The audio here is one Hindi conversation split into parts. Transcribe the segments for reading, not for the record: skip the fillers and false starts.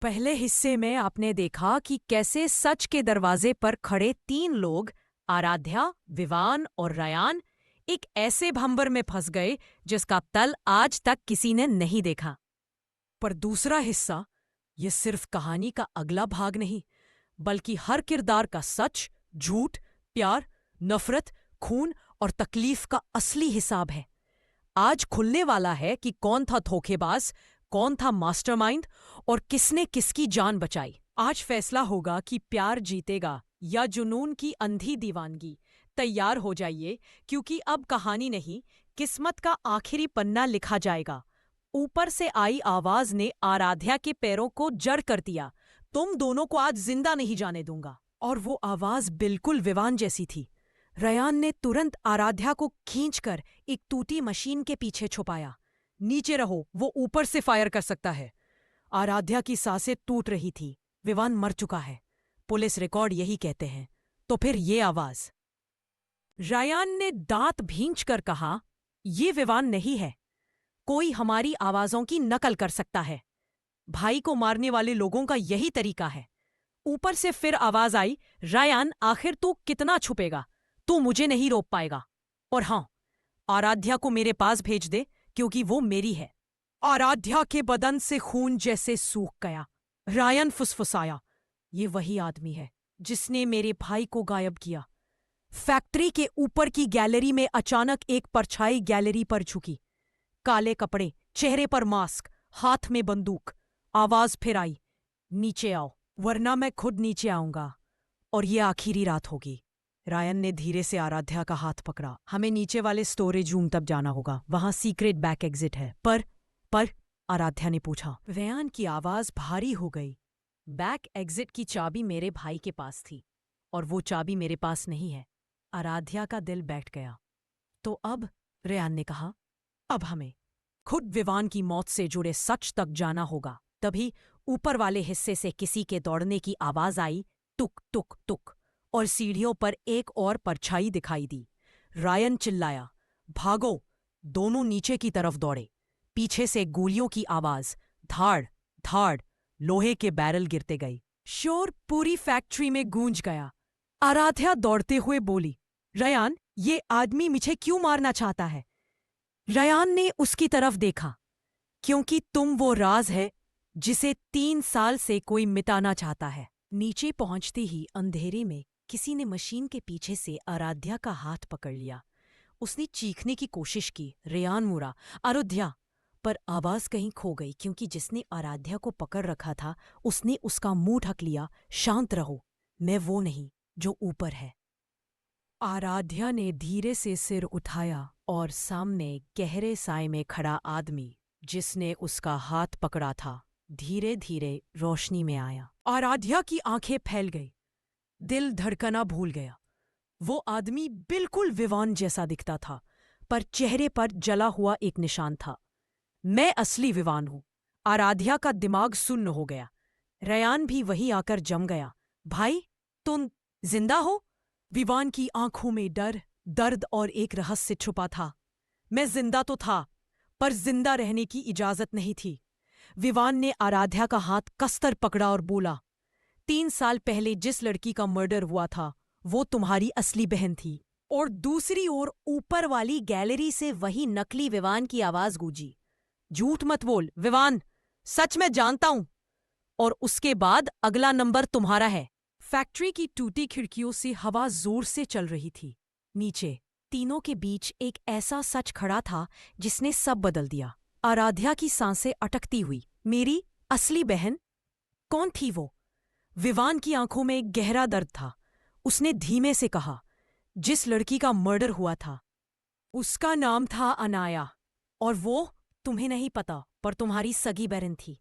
पहले हिस्से में आपने देखा कि कैसे सच के दरवाजे पर खड़े तीन लोग, आराध्या, विवान और रयान, एक ऐसे भंवर में फंस गए जिसका तल आज तक किसी ने नहीं देखा। पर दूसरा हिस्सा, ये सिर्फ कहानी का अगला भाग नहीं, बल्कि हर किरदार का सच, झूठ, प्यार, नफरत, खून और तकलीफ का असली हिसाब है। आज खुलने वाला है कि कौन था धोखेबाज, कौन था मास्टरमाइंड और किसने किसकी जान बचाई। आज फैसला होगा कि प्यार जीतेगा या जुनून की अंधी दीवानगी। तैयार हो जाइए, क्योंकि अब कहानी नहीं, किस्मत का आखिरी पन्ना लिखा जाएगा। ऊपर से आई आवाज ने आराध्या के पैरों को जड़ कर दिया। तुम दोनों को आज जिंदा नहीं जाने दूंगा। और वो आवाज बिल्कुल विवान जैसी थी। रयान ने तुरंत आराध्या को खींचकर एक टूटी मशीन के पीछे छुपाया। नीचे रहो, वो ऊपर से फायर कर सकता है। आराध्या की सांसें टूट रही थी। विवान मर चुका है, पुलिस रिकॉर्ड यही कहते हैं। तो फिर ये आवाज। रयान ने दांत भींचकर कहा, ये विवान नहीं है। कोई हमारी आवाजों की नकल कर सकता है। भाई को मारने वाले लोगों का यही तरीका है। ऊपर से फिर आवाज आई, रयान, आखिर तू कितना छुपेगा? तू मुझे नहीं रोक पाएगा। और हां, आराध्या को मेरे पास भेज दे, क्योंकि वो मेरी है। आराध्या के बदन से खून जैसे सूख गया। रायन फुसफुसाया, ये वही आदमी है जिसने मेरे भाई को गायब किया। फैक्ट्री के ऊपर की गैलरी में अचानक एक परछाई गैलरी पर झुकी। काले कपड़े, चेहरे पर मास्क, हाथ में बंदूक। आवाज फिर आई, नीचे आओ, वरना मैं खुद नीचे आऊंगा और ये आखिरी रात होगी। रायन ने धीरे से आराध्या का हाथ पकड़ा। हमें नीचे वाले स्टोरेज रूम तक जाना होगा, वहां सीक्रेट बैक एग्जिट है। पर आराध्या ने पूछा। रयान की आवाज भारी हो गई। बैक एग्जिट की चाबी मेरे भाई के पास थी और वो चाबी मेरे पास नहीं है। आराध्या का दिल बैठ गया। तो अब, रयान ने कहा, अब हमें खुद विवान की मौत से जुड़े सच तक जाना होगा। तभी ऊपर वाले हिस्से से किसी के दौड़ने की आवाज आई, टुक टुक टुक, और सीढ़ियों पर एक और परछाई दिखाई दी। रायन चिल्लाया, भागो! दोनों नीचे की तरफ दौड़े। पीछे से गोलियों की आवाज, धाड़ धाड़, लोहे के बैरल गिरते गए। शोर पूरी फैक्ट्री में गूंज गया। आराध्या दौड़ते हुए बोली, रयान, ये आदमी मुझे क्यों मारना चाहता है? रयान ने उसकी तरफ देखा, क्योंकि तुम वो राज है जिसे 3 साल से कोई मिटाना चाहता है। नीचे पहुंचते ही अंधेरे में किसी ने मशीन के पीछे से आराध्या का हाथ पकड़ लिया। उसने चीखने की कोशिश की, रयान मुड़ा, आराध्या, पर आवाज कहीं खो गई, क्योंकि जिसने आराध्या को पकड़ रखा था उसने उसका मुंह ढक लिया। शांत रहो, मैं वो नहीं जो ऊपर है। आराध्या ने धीरे से सिर उठाया और सामने गहरे साए में खड़ा आदमी जिसने उसका हाथ पकड़ा था, धीरे धीरे रोशनी में आया। आराध्या की आंखें फैल गई, दिल धड़कना भूल गया। वो आदमी बिल्कुल विवान जैसा दिखता था, पर चेहरे पर जला हुआ एक निशान था। मैं असली विवान हूं। आराध्या का दिमाग सुन्न हो गया। रयान भी वहीं आकर जम गया। भाई, तुम जिंदा हो? विवान की आंखों में डर, दर्द और एक रहस्य छुपा था। मैं जिंदा तो था, पर जिंदा रहने की इजाजत नहीं थी। विवान ने आराध्या का हाथ कसकर पकड़ा और बोला, 3 साल पहले जिस लड़की का मर्डर हुआ था वो तुम्हारी असली बहन थी। और दूसरी ओर ऊपर वाली गैलरी से वही नकली विवान की आवाज गूंजी, झूठ मत बोल विवान, सच मैं जानता हूं। और उसके बाद अगला नंबर तुम्हारा है। फैक्ट्री की टूटी खिड़कियों से हवा जोर से चल रही थी। नीचे तीनों के बीच एक ऐसा सच खड़ा था जिसने सब बदल दिया। आराध्या की सांसें अटकती हुई, मेरी असली बहन? कौन थी वो? विवान की आंखों में एक गहरा दर्द था। उसने धीमे से कहा, जिस लड़की का मर्डर हुआ था उसका नाम था अनाया, और वो तुम्हें नहीं पता, पर तुम्हारी सगी बहन थी।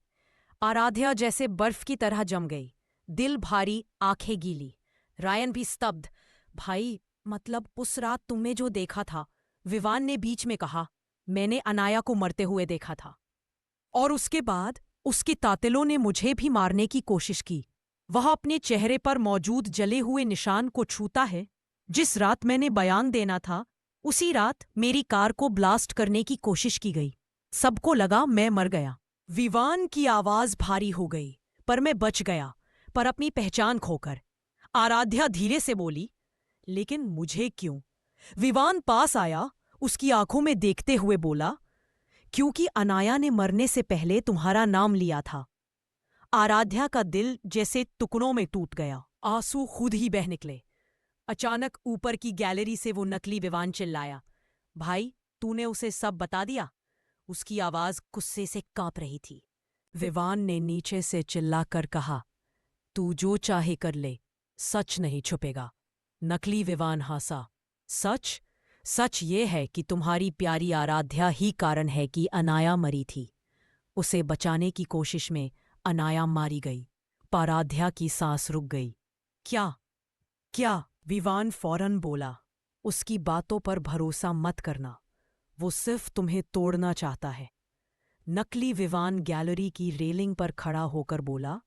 आराध्या जैसे बर्फ की तरह जम गई, दिल भारी, आंखें गीली। रायन भी स्तब्ध। भाई, मतलब उस रात तुमने जो देखा था, विवान ने बीच में कहा, मैंने अनाया को मरते हुए देखा था। और उसके बाद उसकी तातिलों ने मुझे भी मारने की कोशिश की। वह अपने चेहरे पर मौजूद जले हुए निशान को छूता है। जिस रात मैंने बयान देना था, उसी रात मेरी कार को ब्लास्ट करने की कोशिश की गई। सबको लगा मैं मर गया। विवान की आवाज भारी हो गई, पर मैं बच गया, पर अपनी पहचान खोकर। आराध्या धीरे से बोली, लेकिन मुझे क्यों? विवान पास आया, उसकी आंखों में देखते हुए बोला, क्योंकि अनाया ने मरने से पहले तुम्हारा नाम लिया था। आराध्या का दिल जैसे टुकड़ों में टूट गया, आंसू खुद ही बह निकले। अचानक ऊपर की गैलरी से वो नकली विवान चिल्लाया, भाई, तूने उसे सब बता दिया? उसकी आवाज गुस्से से कांप रही थी। विवान ने नीचे से चिल्लाकर कहा, तू जो चाहे कर ले, सच नहीं छुपेगा। नकली विवान हंसा, सच? सच ये है कि तुम्हारी प्यारी आराध्या ही कारण है कि अनाया मरी थी। उसे बचाने की कोशिश में अनाया मारी गई। आराध्या की सांस रुक गई। क्या? क्या? विवान फौरन बोला, उसकी बातों पर भरोसा मत करना, वो सिर्फ तुम्हें तोड़ना चाहता है। नकली विवान गैलरी की रेलिंग पर खड़ा होकर बोला,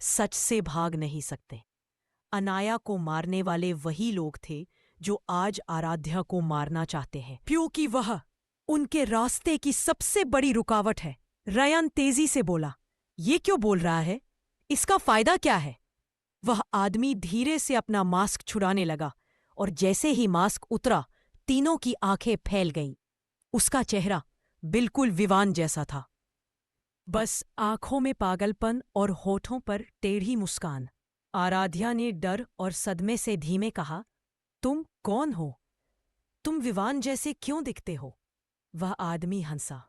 सच से भाग नहीं सकते। अनाया को मारने वाले वही लोग थे जो आज आराध्या को मारना चाहते हैं, क्योंकि वह उनके रास्ते की सबसे बड़ी रुकावट है। रयान तेजी से बोला, ये क्यों बोल रहा है? इसका फायदा क्या है? वह आदमी धीरे से अपना मास्क छुड़ाने लगा और जैसे ही मास्क उतरा, तीनों की आंखें फैल गईं। उसका चेहरा बिल्कुल विवान जैसा था, बस आंखों में पागलपन और होठों पर टेढ़ी मुस्कान। आराध्या ने डर और सदमे से धीमे कहा, तुम कौन हो? तुम विवान जैसे क्यों दिखते हो? वह आदमी हंसा,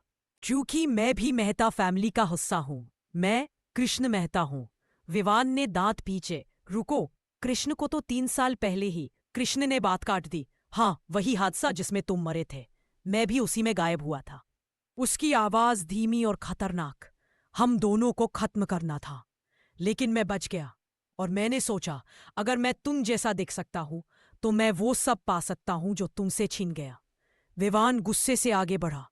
क्योंकि मैं भी मेहता फैमिली का हिस्सा हूं। मैं कृष्ण मेहता हूं। विवान ने दांत पीछे, रुको, कृष्ण को तो 3 साल पहले ही कृष्ण ने बात काट दी। हाँ, वही हादसा जिसमें तुम मरे थे, मैं भी उसी में गायब हुआ था। उसकी आवाज धीमी और खतरनाक। हम दोनों को खत्म करना था, लेकिन मैं बच गया। और मैंने सोचा, अगर मैं तुम जैसा दिख सकता हूं तो मैं वो सब पा सकता हूं जो तुमसे छीन गया। विवान गुस्से से आगे बढ़ा,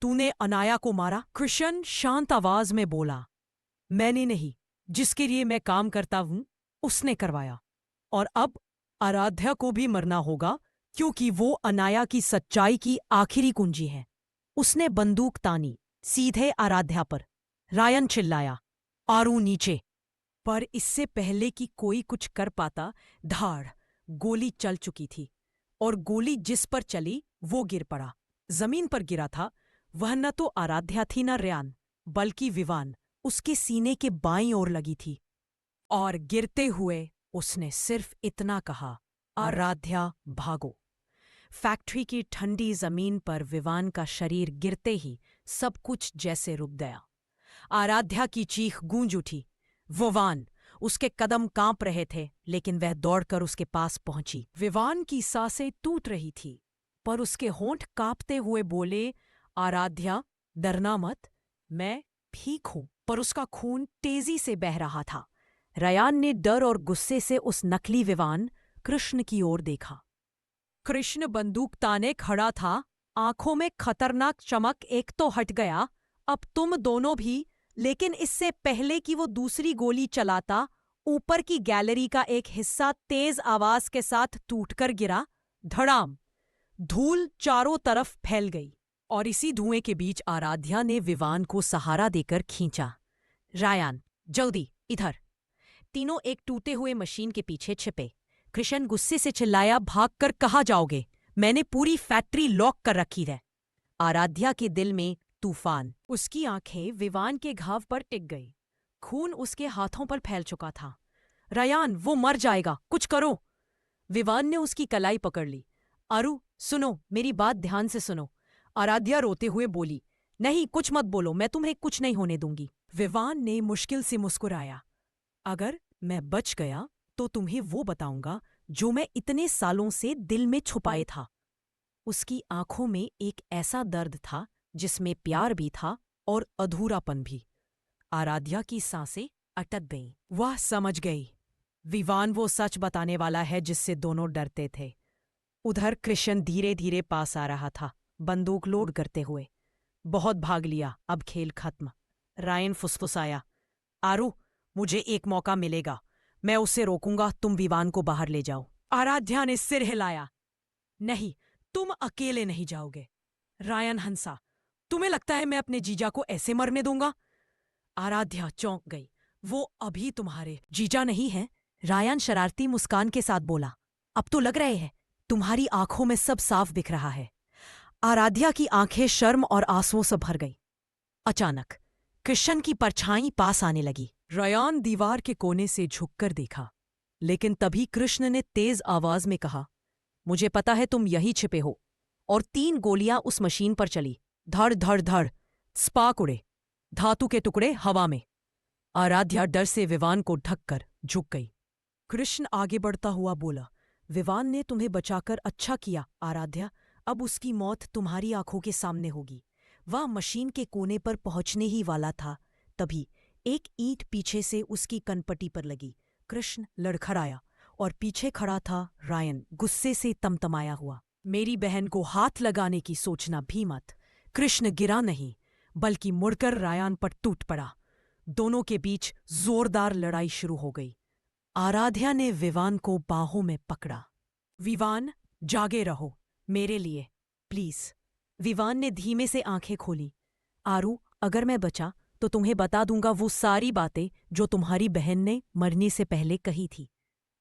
तूने अनाया को मारा? कृष्ण शांत आवाज में बोला, मैंने नहीं, जिसके लिए मैं काम करता हूं उसने करवाया। और अब आराध्या को भी मरना होगा, क्योंकि वो अनाया की सच्चाई की आखिरी कुंजी है। उसने बंदूक तानी सीधे आराध्या पर। रायन चिल्लाया, आरू नीचे। पर इससे पहले कि कोई कुछ कर पाता, धाड़ गोली चल चुकी थी, और गोली जिस पर चली वो गिर पड़ा। जमीन पर गिरा था। वह न तो आराध्या थी न रयान, बल्कि विवान उसके सीने के बाईं ओर लगी थी। और गिरते हुए उसने सिर्फ इतना कहा, आराध्या भागो। फैक्ट्री की ठंडी जमीन पर विवान का शरीर गिरते ही सब कुछ जैसे रुक गया। आराध्या की चीख गूंज उठी। विवान, उसके कदम कांप रहे थे, लेकिन वह दौड़कर उसके पास पहुंची। विवान की सांसें टूट रही थी, पर उसके होंठ कांपते हुए बोले, आराध्या, डरना मत, मैं ठीक हूं। पर उसका खून तेजी से बह रहा था। रयान ने डर और गुस्से से उस नकली विवान कृष्ण की ओर देखा। कृष्ण बंदूक ताने खड़ा था, आंखों में खतरनाक चमक। एक तो हट गया, अब तुम दोनों भी। लेकिन इससे पहले कि वो दूसरी गोली चलाता, ऊपर की गैलरी का एक हिस्सा तेज आवाज के साथ टूटकर गिरा। धड़ाम। धूल चारों तरफ फैल गई, और इसी धुएं के बीच आराध्या ने विवान को सहारा देकर खींचा। रायन, जल्दी इधर। तीनों एक टूटे हुए मशीन के पीछे छिपे। कृष्ण गुस्से से चिल्लाया, भागकर कहाँ जाओगे? मैंने पूरी फैक्ट्री लॉक कर रखी है। आराध्या के दिल में तूफान। उसकी आंखें विवान के घाव पर टिक गई। खून उसके हाथों पर फैल चुका था। रयान, वो मर जाएगा, कुछ करो। विवान ने उसकी कलाई पकड़ ली। आरू, सुनो, मेरी बात ध्यान से सुनो। आराध्या रोते हुए बोली, नहीं, कुछ मत बोलो, मैं तुम्हें कुछ नहीं होने दूंगी। विवान ने मुश्किल से मुस्कुराया, अगर मैं बच गया तो तुम्हें वो बताऊंगा जो मैं इतने सालों से दिल में छुपाए था। उसकी आंखों में एक ऐसा दर्द था जिसमें प्यार भी था और अधूरापन भी। आराध्या की सांसें अटक गईं। वह समझ गई, विवान वो सच बताने वाला है जिससे दोनों डरते थे। उधर कृष्ण धीरे धीरे पास आ रहा था, बंदूक लोड करते हुए। बहुत भाग लिया, अब खेल खत्म। रायन फुसफुसाया, आरू, मुझे एक मौका मिलेगा, मैं उसे रोकूंगा, तुम विवान को बाहर ले जाओ। आराध्या ने सिर हिलाया, नहीं, तुम अकेले नहीं जाओगे। रायन हंसा, तुम्हें लगता है मैं अपने जीजा को ऐसे मरने दूंगा? आराध्या चौंक गई। वो अभी तुम्हारे जीजा नहीं है? रायन शरारती मुस्कान के साथ बोला। अब तो लग रहे हैं। तुम्हारी आंखों में सब साफ दिख रहा है। आराध्या की आंखें शर्म और आंसुओं से भर गई। अचानक कृष्ण की परछाई पास आने लगी। रायन दीवार के कोने से झुककर देखा, लेकिन तभी कृष्ण ने तेज आवाज में कहा, मुझे पता है तुम यहीं छिपे हो। और 3 गोलियां उस मशीन पर चली। धड़ धड़ धड़, स्पार्क उड़े, धातु के टुकड़े हवा में। आराध्या डर से विवान को ढककर झुक गई। कृष्ण आगे बढ़ता हुआ बोला, विवान ने तुम्हें बचाकर अच्छा किया आराध्या। अब उसकी मौत तुम्हारी आंखों के सामने होगी। वह मशीन के कोने पर पहुंचने ही वाला था, तभी एक ईंट पीछे से उसकी कनपटी पर लगी। कृष्ण लड़खड़ाया और पीछे खड़ा था रायन, गुस्से से तमतमाया हुआ। मेरी बहन को हाथ लगाने की सोचना भी मत। कृष्ण गिरा नहीं, बल्कि मुड़कर रायन पर टूट पड़ा। दोनों के बीच जोरदार लड़ाई शुरू हो गई। आराध्या ने विवान को बाहों में पकड़ा। विवान, जागे रहो मेरे लिए, प्लीज। विवान ने धीमे से आंखें खोली। आरू, अगर मैं बचा तो तुम्हें बता दूंगा वो सारी बातें जो तुम्हारी बहन ने मरने से पहले कही थी।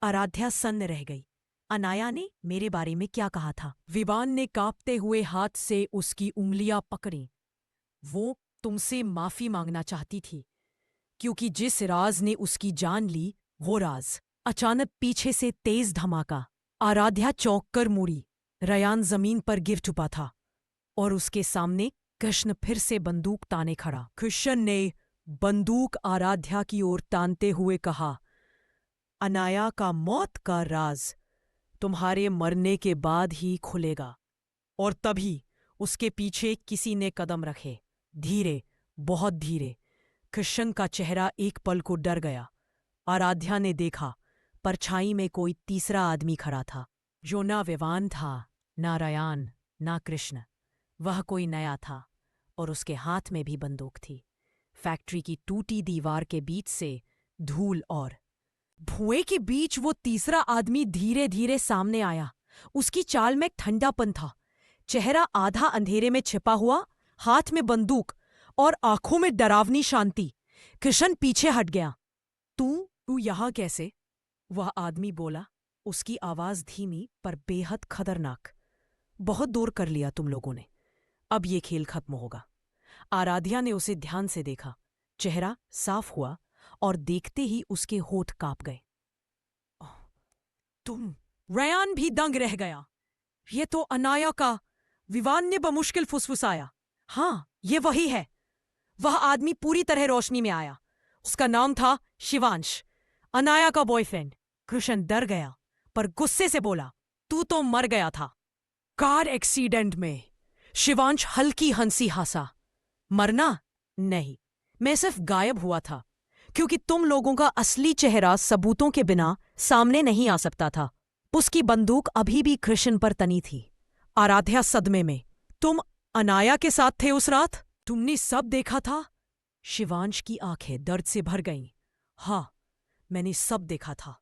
आराध्या सन्न रह गई। अनाया ने मेरे बारे में क्या कहा था? विवान ने कांपते हुए हाथ से उसकी उंगलियां पकड़ी। वो तुमसे माफी मांगना चाहती थी, क्योंकि जिस राज ने उसकी जान ली वो राज। अचानक पीछे से तेज धमाका। आराध्या चौंक कर मुड़ी। रयान जमीन पर गिर चुका था और उसके सामने कृष्ण फिर से बंदूक ताने खड़ा। कृष्ण ने बंदूक आराध्या की ओर तानते हुए कहा, अनाया का मौत का राज तुम्हारे मरने के बाद ही खुलेगा। और तभी उसके पीछे किसी ने कदम रखे। धीरे, बहुत धीरे। कृष्ण का चेहरा एक पल को डर गया। आराध्या ने देखा, परछाई में कोई तीसरा आदमी खड़ा था, जो ना विवान था, ना रयान, ना कृष्ण। वह कोई नया था और उसके हाथ में भी बंदूक थी। फैक्ट्री की टूटी दीवार के बीच से धूल और धुएं के बीच वो तीसरा आदमी धीरे धीरे सामने आया। उसकी चाल में ठंडापन था, चेहरा आधा अंधेरे में छिपा हुआ, हाथ में बंदूक और आंखों में डरावनी शांति। कृष्ण पीछे हट गया। तू यहां कैसे? वह आदमी बोला, उसकी आवाज धीमी पर बेहद खतरनाक। बहुत दूर कर लिया तुम लोगों ने, अब ये खेल खत्म होगा। आराध्या ने उसे ध्यान से देखा। चेहरा साफ हुआ और देखते ही उसके होठ कांप गए। तुम? रयान भी दंग रह गया। ये तो अनाया का। विवान ने बमुश्किल फुसफुसाया। हाँ, ये वही है। वह आदमी पूरी तरह रोशनी में आया। उसका नाम था शिवांश, अनाया का बॉयफ्रेंड। कृष्ण डर गया पर गुस्से से बोला, तू तो मर गया था कार एक्सीडेंट में। शिवांश हल्की हंसी हंसा। मरना? नहीं, मैं सिर्फ गायब हुआ था, क्योंकि तुम लोगों का असली चेहरा सबूतों के बिना सामने नहीं आ सकता था। उसकी बंदूक अभी भी कृष्ण पर तनी थी। आराध्या सदमे में। तुम अनाया के साथ थे उस रात? तुमने सब देखा था? शिवांश की आंखें दर्द से भर गईं। हाँ, मैंने सब देखा था।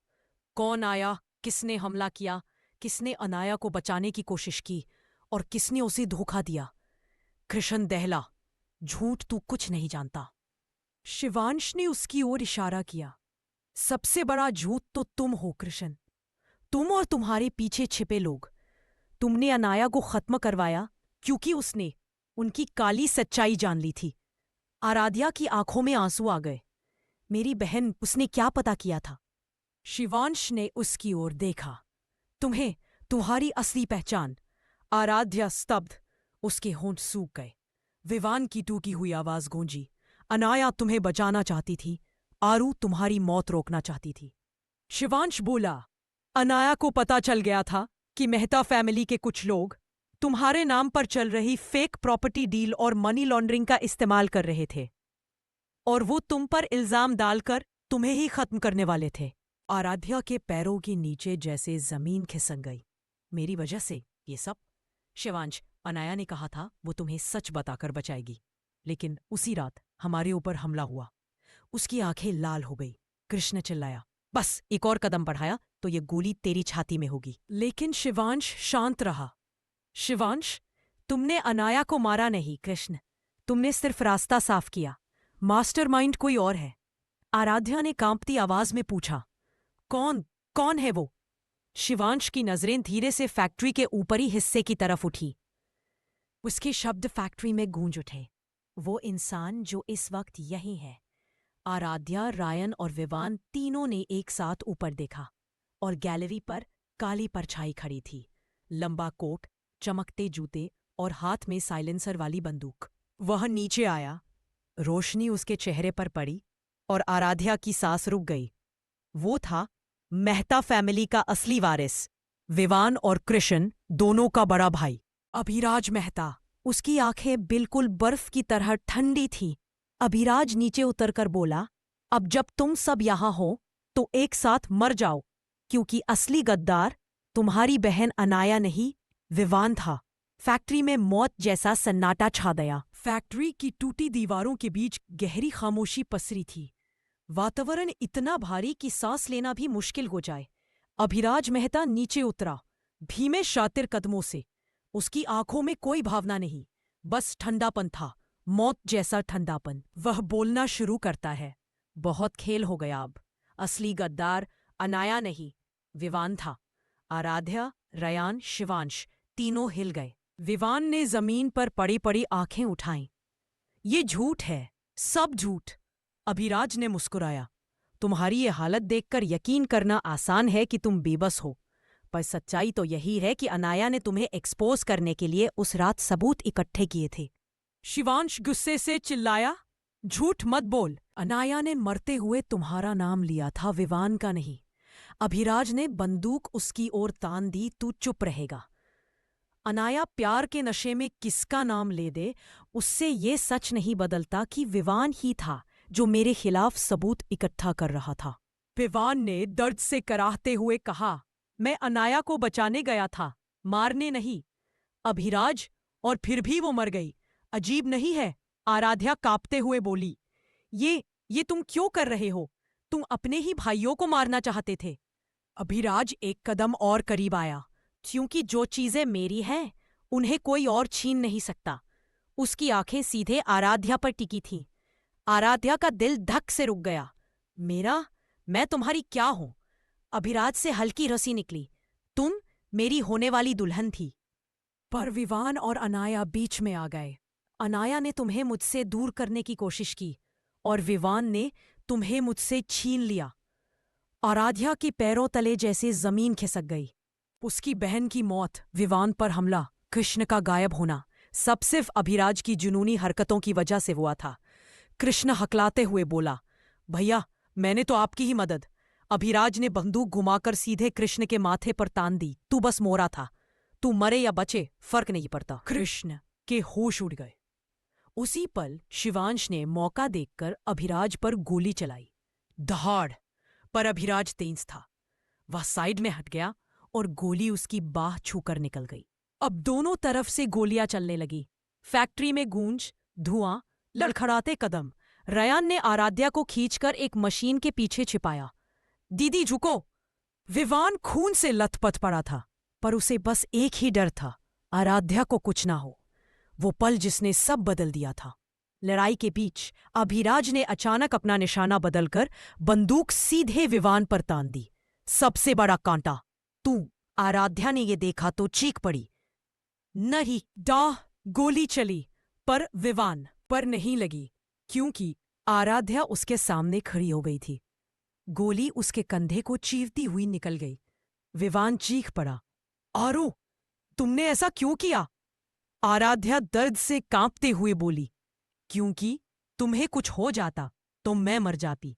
कौन आया, किसने हमला किया, किसने अनाया को बचाने की कोशिश की और किसने उसे धोखा दिया। कृष्ण दहला, झूठ तू कुछ नहीं जानता। शिवांश ने उसकी ओर इशारा किया। सबसे बड़ा झूठ तो तुम हो कृष्ण, तुम और तुम्हारे पीछे छिपे लोग। तुमने अनाया को खत्म करवाया क्योंकि उसने उनकी काली सच्चाई जान ली थी। आराध्या की आंखों में आंसू आ गए। मेरी बहन, उसने क्या पता किया था? शिवांश ने उसकी ओर देखा। तुम्हें, तुम्हारी असली पहचान। आराध्या स्तब्ध, उसके होंठ सूख गए। विवान की टूटी हुई आवाज गूंजी। अनाया तुम्हें बचाना चाहती थी, आरू तुम्हारी मौत रोकना चाहती थी। शिवांश बोला, अनाया को पता चल गया था कि मेहता फैमिली के कुछ लोग तुम्हारे नाम पर चल रही फेक प्रॉपर्टी डील और मनी लॉन्ड्रिंग का इस्तेमाल कर रहे थे, और वो तुम पर इल्जाम डालकर तुम्हें ही खत्म करने वाले थे। आराध्या के पैरों के नीचे जैसे जमीन खिसक गई। मेरी वजह से ये सब? शिवांश, अनाया ने कहा था वो तुम्हें सच बताकर बचाएगी, लेकिन उसी रात हमारे ऊपर हमला हुआ। उसकी आंखें लाल हो गई। कृष्ण चिल्लाया, बस एक और कदम बढ़ाया तो ये गोली तेरी छाती में होगी। लेकिन शिवांश शांत रहा। शिवांश, तुमने अनाया को मारा नहीं कृष्ण, तुमने सिर्फ रास्ता साफ किया। मास्टरमाइंड कोई और है। आराध्या ने कांपती आवाज में पूछा, कौन कौन है वो? शिवांश की नजरें धीरे से फैक्ट्री के ऊपरी हिस्से की तरफ उठी। उसके शब्द फैक्ट्री में गूंज उठे। वो इंसान जो इस वक्त यही है। आराध्या, रायन और विवान तीनों ने एक साथ ऊपर देखा और गैलरी पर काली परछाई खड़ी थी। लंबा कोट, चमकते जूते और हाथ में साइलेंसर वाली बंदूक। वह नीचे आया, रोशनी उसके चेहरे पर पड़ी और आराध्या की सांस रुक गई। वो था मेहता फैमिली का असली वारिस, विवान और कृष्ण दोनों का बड़ा भाई, अभिराज मेहता। उसकी आंखें बिल्कुल बर्फ की तरह ठंडी थीं। अभिराज नीचे उतरकर बोला, अब जब तुम सब यहां हो तो एक साथ मर जाओ, क्योंकि असली गद्दार तुम्हारी बहन अनाया नहीं, विवान था। फैक्ट्री में मौत जैसा सन्नाटा छा गया। फैक्ट्री की टूटी दीवारों के बीच गहरी खामोशी पसरी थी। वातावरण इतना भारी कि सांस लेना भी मुश्किल हो जाए। अभिराज मेहता नीचे उतरा, धीमे शातिर कदमों से। उसकी आंखों में कोई भावना नहीं, बस ठंडापन था, मौत जैसा ठंडापन। वह बोलना शुरू करता है, बहुत खेल हो गया अब। असली गद्दार अनाया नहीं, विवान था। आराध्या, रयान, शिवांश तीनों हिल गए। विवान ने जमीन पर पड़ी पड़ी आंखें उठाईं। ये झूठ है, सब झूठ। अभिराज ने मुस्कुराया, तुम्हारी ये हालत देखकर यकीन करना आसान है कि तुम बेबस हो, पर सच्चाई तो यही है कि अनाया ने तुम्हें एक्सपोज करने के लिए उस रात सबूत इकट्ठे किए थे। शिवांश गुस्से से चिल्लाया, झूठ मत बोल। अनाया ने मरते हुए तुम्हारा नाम लिया था, विवान का नहीं। अभिराज ने बंदूक उसकी ओर तान दी, तू चुप रहेगा। अनाया प्यार के नशे में किसका नाम ले दे, उससे ये सच नहीं बदलता कि विवान ही था जो मेरे खिलाफ सबूत इकट्ठा कर रहा था। विवान ने दर्द से कराहते हुए कहा, मैं अनाया को बचाने गया था, मारने नहीं। अभिराज, और फिर भी वो मर गई। अजीब नहीं है? आराध्या कांपते हुए बोली। ये तुम क्यों कर रहे हो? तुम अपने ही भाइयों को मारना चाहते थे। अभिराज एक कदम और करीब आया, क्योंकि जो चीजें मेरी हैं उन्हें कोई और छीन नहीं सकता। उसकी आंखें सीधे आराध्या पर टिकी थीं। आराध्या का दिल धक से रुक गया। मैं तुम्हारी क्या हूं? अभिराज से हल्की रसी निकली, तुम मेरी होने वाली दुल्हन थी। पर विवान और अनाया बीच में आ गए। अनाया ने तुम्हें मुझसे दूर करने की कोशिश की और विवान ने तुम्हें मुझसे छीन लिया। आराध्या के पैरों तले जैसे जमीन खिसक गई। उसकी बहन की मौत, विवान पर हमला, कृष्ण का गायब होना, सब सिर्फ अभिराज की जुनूनी हरकतों की वजह से हुआ था। कृष्ण हकलाते हुए बोला, भैया, मैंने तो आपकी ही मदद। अभिराज ने बंदूक घुमाकर सीधे कृष्ण के माथे पर तान दी, तू बस मोरा था। तू मरे या बचे फर्क नहीं पड़ता। कृष्ण के होश उड़ गए। उसी पल शिवांश ने मौका देखकर अभिराज पर गोली चलाई। दहाड़, पर अभिराज तेज था। वह साइड में हट गया और गोली उसकी बाह छूकर निकल गई। अब दोनों तरफ से गोलियां चलने लगी। फैक्ट्री में गूंज, धुआं, लड़खड़ाते कदम। रयान ने आराध्या को खींचकर एक मशीन के पीछे छिपाया। दीदी झुको। विवान खून से लथपथ पड़ा था, पर उसे बस एक ही डर था, आराध्या को कुछ ना हो। वो पल जिसने सब बदल दिया था। लड़ाई के बीच अभिराज ने अचानक अपना निशाना बदलकर बंदूक सीधे विवान पर तान दी। सबसे बड़ा कांटा तू। आराध्या ने यह देखा तो चीख पड़ी। नहीं, डाह। गोली चली, पर विवान पर नहीं लगी, क्योंकि आराध्या उसके सामने खड़ी हो गई थी। गोली उसके कंधे को चीरती हुई निकल गई। विवान चीख पड़ा, आरो, तुमने ऐसा क्यों किया? आराध्या दर्द से कांपते हुए बोली, क्योंकि तुम्हें कुछ हो जाता तो मैं मर जाती।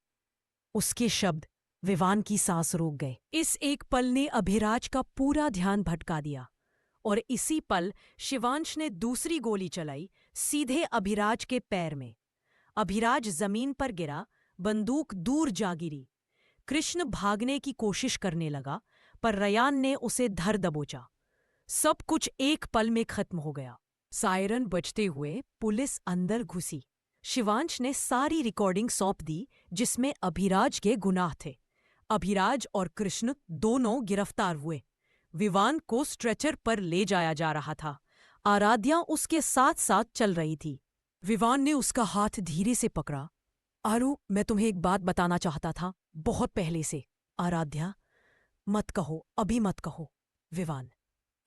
उसके शब्द विवान की सांस रोक गए। इस एक पल ने अभिराज का पूरा ध्यान भटका दिया और इसी पल शिवांश ने दूसरी गोली चलाई, सीधे अभिराज के पैर में। अभिराज जमीन पर गिरा, बंदूक दूर जा गिरी। कृष्ण भागने की कोशिश करने लगा, पर रयान ने उसे धर दबोचा। सब कुछ एक पल में खत्म हो गया। सायरन बजते हुए पुलिस अंदर घुसी। शिवांश ने सारी रिकॉर्डिंग सौंप दी जिसमें अभिराज के गुनाह थे। अभिराज और कृष्ण दोनों गिरफ्तार हुए। विवान को स्ट्रेचर पर ले जाया जा रहा था। आराध्या उसके साथ साथ चल रही थी। विवान ने उसका हाथ धीरे से पकड़ा। आरू, मैं तुम्हें एक बात बताना चाहता था, बहुत पहले से। आराध्या, मत कहो, अभी मत कहो। विवान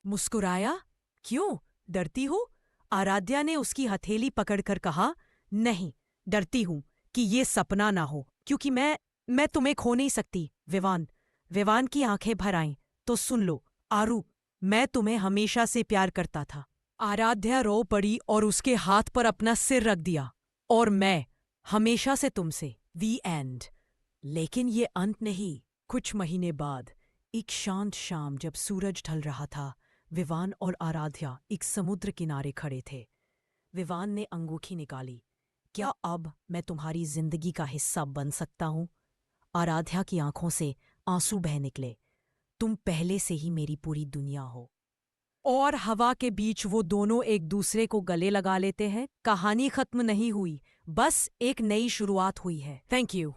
मुस्कुराया। क्यों, डरती हो? आराध्या ने उसकी हथेली पकड़कर कहा। नहीं, डरती हूं कि ये सपना ना हो, क्योंकि मैं तुम्हें खो नहीं सकती। विवान विवान की आंखें भर आईं। तो सुन लो, आरू, मैं तुम्हें हमेशा से प्यार करता था। आराध्या रो पड़ी और उसके हाथ पर अपना सिर रख दिया। और मैं हमेशा से तुमसे। दी एंड। लेकिन ये अंत नहीं। कुछ महीने बाद, एक शांत शाम जब सूरज ढल रहा था, विवान और आराध्या एक समुद्र किनारे खड़े थे। विवान ने अंगूठी निकाली। क्या अब मैं तुम्हारी जिंदगी का हिस्सा बन सकता हूं? आराध्या की आंखों से आंसू बह निकले। तुम पहले से ही मेरी पूरी दुनिया हो। और हवा के बीच वो दोनों एक दूसरे को गले लगा लेते हैं। कहानी खत्म नहीं हुई, बस एक नई शुरुआत हुई है। Thank you.